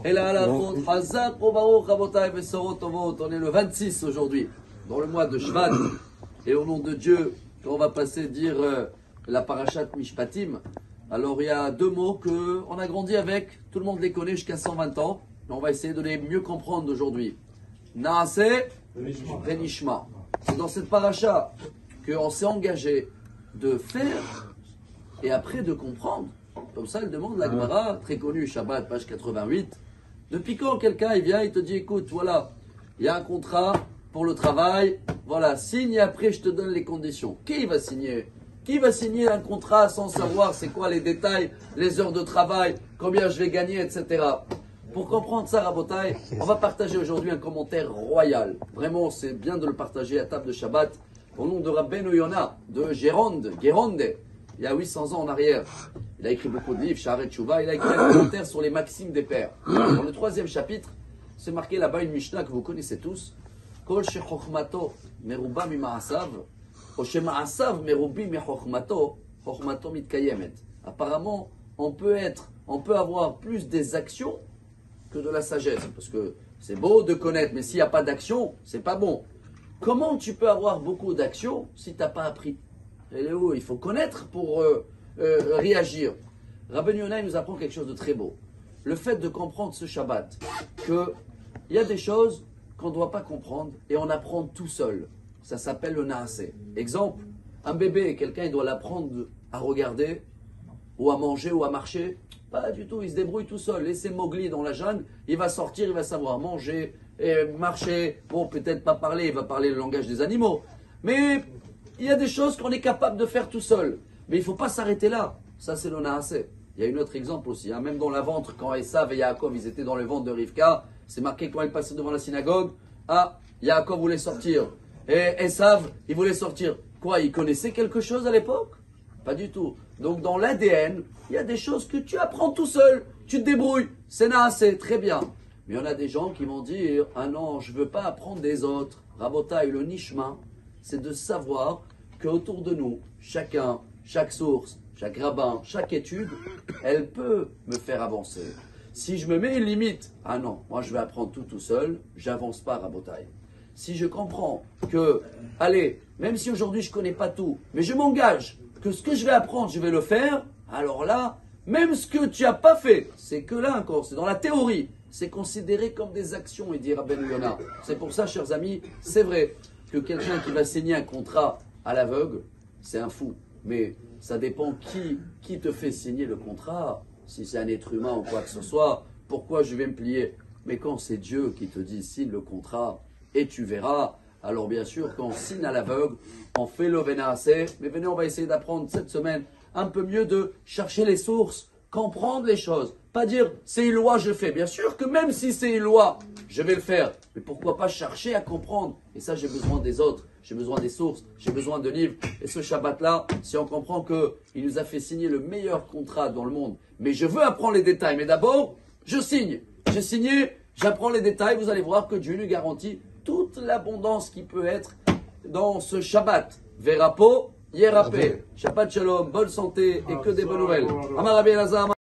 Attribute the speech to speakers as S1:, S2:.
S1: Et là, la faute, Hazak, Obaruch, Rabotai, Vesorot, Tovot. On est le 26 aujourd'hui, dans le mois de Shvat. Et au nom de Dieu, on va passer dire la parashat Mishpatim. Alors, il y a deux mots qu'on a grandi avec. Tout le monde les connaît jusqu'à 120 ans. Mais on va essayer de les mieux comprendre aujourd'hui. Naase, Venishma. C'est dans cette paracha qu'on s'est engagé de faire et après de comprendre. Comme ça, elle demande la Gemara, très connue, Shabbat, page 88. Depuis quand quelqu'un il vient, il te dit, écoute, voilà, il y a un contrat pour le travail, voilà, signe et après je te donne les conditions. Qui va signer? Qui va signer un contrat sans savoir c'est quoi les détails, les heures de travail, combien je vais gagner, etc. Pour comprendre ça, Rabotai, on va partager aujourd'hui un commentaire royal. Vraiment, c'est bien de le partager à table de Shabbat. Au nom de Rabbeinu Yona, de Géronde, il y a 800 ans en arrière. Il a écrit beaucoup de livres, Sha'arei Tshuva, il a écrit un commentaire sur les maximes des pères. Dans le 3e chapitre, c'est marqué là-bas une Mishnah que vous connaissez tous. Kol shechochmato meruba mima'asav, o shema'asav merubi mechochmato, chochmato mitkayemet. Apparemment, on peut avoir plus des actions que de la sagesse. Parce que c'est beau de connaître, mais s'il n'y a pas d'action, c'est pas bon. Comment tu peux avoir beaucoup d'actions si tu n'as pas appris? Il faut connaître pour réagir. Rabbeinu Yonah nous apprend quelque chose de très beau. Le fait de comprendre ce Shabbat, qu'il y a des choses qu'on ne doit pas comprendre et on apprend tout seul. Ça s'appelle le Naaseh. Exemple, un bébé, quelqu'un il doit l'apprendre à regarder, ou à manger, ou à marcher. Pas du tout, il se débrouille tout seul. Laissez Mowgli dans la jungle, il va sortir, il va savoir manger, et marcher. Bon, peut-être pas parler, il va parler le langage des animaux. Mais il y a des choses qu'on est capable de faire tout seul. Mais il ne faut pas s'arrêter là. Ça, c'est le Naaseh. Il y a un autre exemple aussi. Hein. Même dans la ventre, quand Esav et Yaakov, ils étaient dans le ventre de Rivka, c'est marqué quand ils passaient devant la synagogue. Ah, Yaakov voulait sortir. Et Esav, il voulait sortir. Quoi, il connaissait quelque chose à l'époque? Pas du tout. Donc, dans l'ADN, il y a des choses que tu apprends tout seul. Tu te débrouilles. C'est Naaseh, très bien. Mais il y en a des gens qui vont dire, ah non, je ne veux pas apprendre des autres. Rabotai, le nishma, c'est de savoir qu'autour de nous, chacun, chaque source, chaque rabbin, chaque étude, elle peut me faire avancer. Si je me mets une limite, ah non, moi je vais apprendre tout seul, j'avance pas, Rabotai. Si je comprends que, allez, même si aujourd'hui je ne connais pas tout, mais je m'engage que ce que je vais apprendre, je vais le faire, alors là, même ce que tu n'as pas fait, c'est que là encore, c'est dans la théorie, c'est considéré comme des actions, et dit Rabbeinu Yona. C'est pour ça, chers amis, c'est vrai que quelqu'un qui va signer un contrat à l'aveugle, c'est un fou. Mais ça dépend qui te fait signer le contrat. Si c'est un être humain ou quoi que ce soit, pourquoi je vais me plier? Mais quand c'est Dieu qui te dit signe le contrat et tu verras, alors bien sûr, quand on signe à l'aveugle, on fait le Naaseh. Mais venez, on va essayer d'apprendre cette semaine un peu mieux de chercher les sources, comprendre les choses. Pas dire c'est une loi, je fais. Bien sûr que même si c'est une loi, je vais le faire. Mais pourquoi pas chercher à comprendre? Et ça, j'ai besoin des autres. J'ai besoin des sources, j'ai besoin de livres. Et ce Shabbat-là, si on comprend qu'il nous a fait signer le meilleur contrat dans le monde, mais je veux apprendre les détails. Mais d'abord, je signe. J'ai signé, j'apprends les détails. Vous allez voir que Dieu nous garantit toute l'abondance qui peut être dans ce Shabbat. Verapo, Yerapé. Shabbat Shalom, bonne santé et que des bonnes nouvelles. Amar Rabbi Elazar.